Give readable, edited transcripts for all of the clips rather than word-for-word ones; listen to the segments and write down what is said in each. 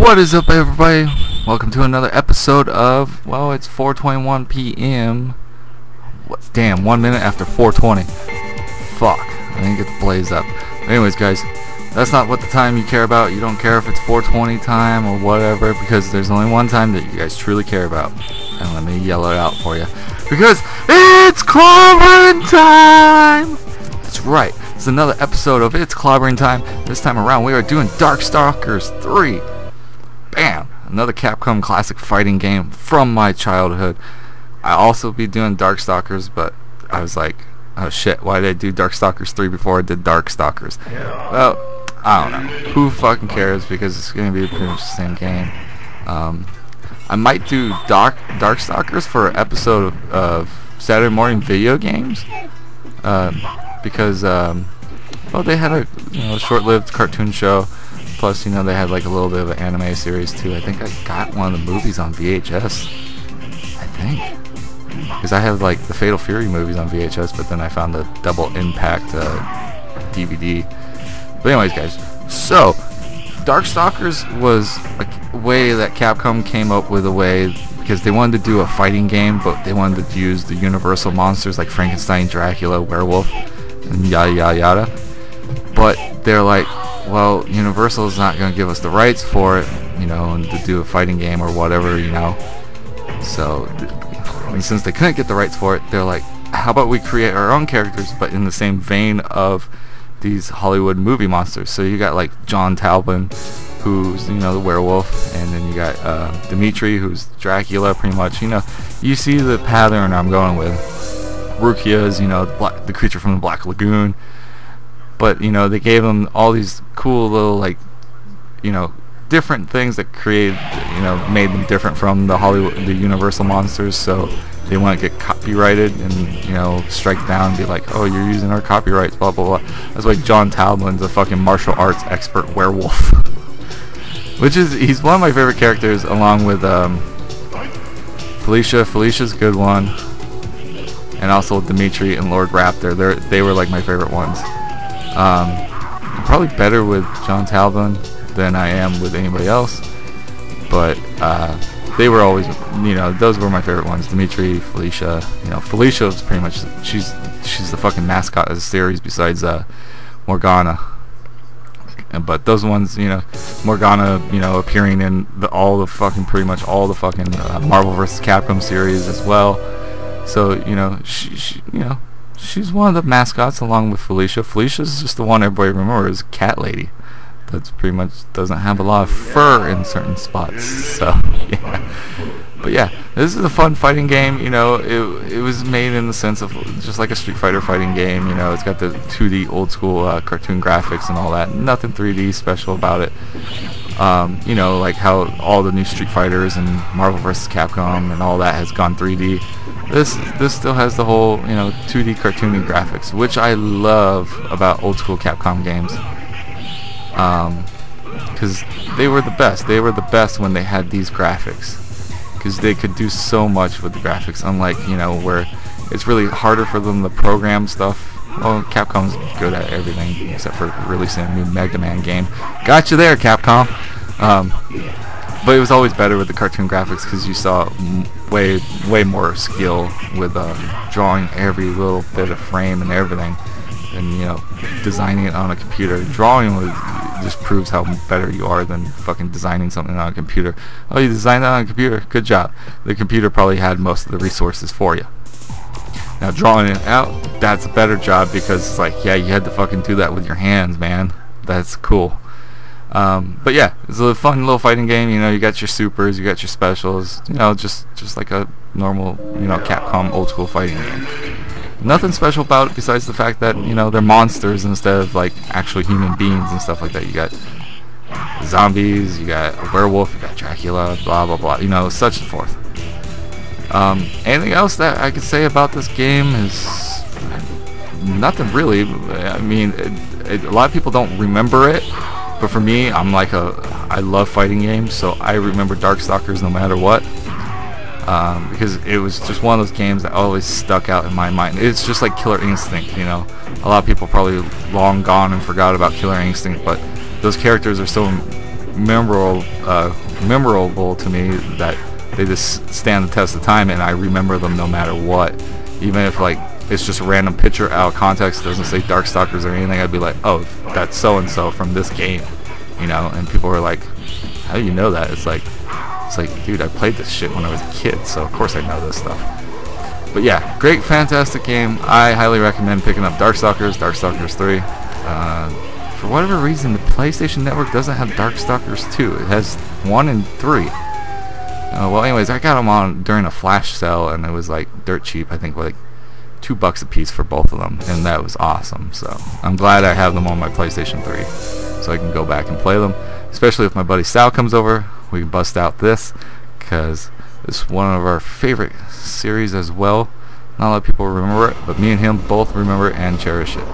What is up, everybody? Welcome to another episode of, well, it's 4:21 p.m. Damn, 1 minute after 4:20. Fuck, I didn't get the blaze up. Anyways, guys, that's not what the time you care about. You don't care if it's 4:20 time or whatever, because there's only one time that you guys truly care about. And let me yell it out for you. Because it's Clobberin time! That's right. It's another episode of It's Clobberin Time. This time around we are doing Darkstalkers 3. Bam! Another Capcom classic fighting game from my childhood. I'll also be doing Darkstalkers, but I was like, oh shit, why did I do Darkstalkers 3 before I did Darkstalkers? Well, I don't know. Who fucking cares, because it's going to be pretty much the same game. I might do Darkstalkers for an episode of Saturday Morning Video Games. Because well, they had a short-lived cartoon show, plus they had like a little bit of an anime series too. I think I got one of the movies on VHS, I think, because I have like the Fatal Fury movies on VHS, but then I found the Double Impact DVD. But anyways, guys, so Darkstalkers was a way that Capcom came up with, a way because they wanted to do a fighting game, but they wanted to use the universal monsters like Frankenstein, Dracula, werewolf, and yada yada yada. But they're like, well, Universal is not going to give us the rights for it, and to do a fighting game or whatever, So, and since they couldn't get the rights for it, they're like, how about we create our own characters, but in the same vein of these Hollywood movie monsters. So you got like John Talbot, who's the werewolf, and then you got Dimitri, who's Dracula, pretty much. You see the pattern I'm going with. Rukia is the creature from the Black Lagoon, but they gave them all these cool little different things that created made them different from the Universal monsters. So they want to get copyrighted and strike down and be like, oh, you're using our copyrights, blah blah blah. That's why John Talbot's a fucking martial arts expert werewolf. Which is, he's one of my favorite characters, along with Felicia. Felicia's a good one, and also Dimitri and Lord Raptor. They were like my favorite ones. I'm probably better with John Talbot than I am with anybody else, but they were always, those were my favorite ones. Dimitri, Felicia. Felicia was pretty much, she's the fucking mascot of the series besides Morgana. But those ones, Morgana, appearing in pretty much all the fucking Marvel vs. Capcom series as well. So, she's one of the mascots along with Felicia. Felicia's just the one everybody remembers, Cat Lady. That's pretty much doesn't have a lot of fur in certain spots. So, yeah. But yeah, this is a fun fighting game. It was made in the sense of just like a Street Fighter fighting game. It's got the 2D old school cartoon graphics and all that. Nothing 3D special about it. Like how all the new Street Fighters and Marvel vs. Capcom and all that has gone 3D. This still has the whole 2D cartoony graphics, which I love about old school Capcom games. Because they were the best. They were the best when they had these graphics, because they could do so much with the graphics, unlike where it's really harder for them to program stuff. Well, Capcom's good at everything except for releasing a new Mega Man game. Gotcha there, Capcom. But it was always better with the cartoon graphics, because you saw way more skill with drawing every little bit of frame and everything, and designing it on a computer. Drawing just proves how better you are than fucking designing something on a computer. Oh, you designed that on a computer? Good job. The computer probably had most of the resources for you. Now drawing it out, that's a better job, because it's like, yeah, you had to fucking do that with your hands, man. That's cool. But yeah, it's a fun little fighting game. You got your supers, you got your specials. Just like a normal, Capcom old school fighting game. Nothing special about it besides the fact that they're monsters instead of like actual human beings and stuff like that. You got zombies, you got a werewolf, you got Dracula, blah blah blah. Such and forth. Anything else that I could say about this game is nothing really. I mean, a lot of people don't remember it, but for me, I love fighting games, so I remember Darkstalkers no matter what. Because it was just one of those games that always stuck out in my mind. It's just like Killer Instinct, A lot of people probably long gone and forgot about Killer Instinct, but those characters are so memorable to me that they just stand the test of time, and I remember them no matter what. Even if like it's just a random picture out of context, doesn't say Darkstalkers or anything, I'd be like, oh, that's so and so from this game, you know. And people were like, how do you know that? It's like, dude, I played this shit when I was a kid, so of course I know this stuff. But yeah, great, fantastic game. I highly recommend picking up Darkstalkers 3. For whatever reason, the PlayStation Network doesn't have Darkstalkers 2. It has 1 and 3. Well, anyways, I got them on during a flash sale, and it was like dirt cheap. I think like $2 a piece for both of them, and that was awesome. So I'm glad I have them on my PlayStation 3, so I can go back and play them. Especially if my buddy Sal comes over, we can bust out this, because it's one of our favorite series as well. Not a lot of people remember it, but me and him both remember it and cherish it.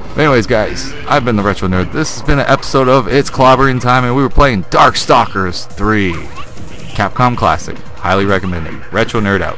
But anyways, guys, I've been the Retro Nerd. This has been an episode of It's Clobberin' Time, and we were playing Darkstalkers 3. Capcom Classic. Highly recommended. Retro Nerd out.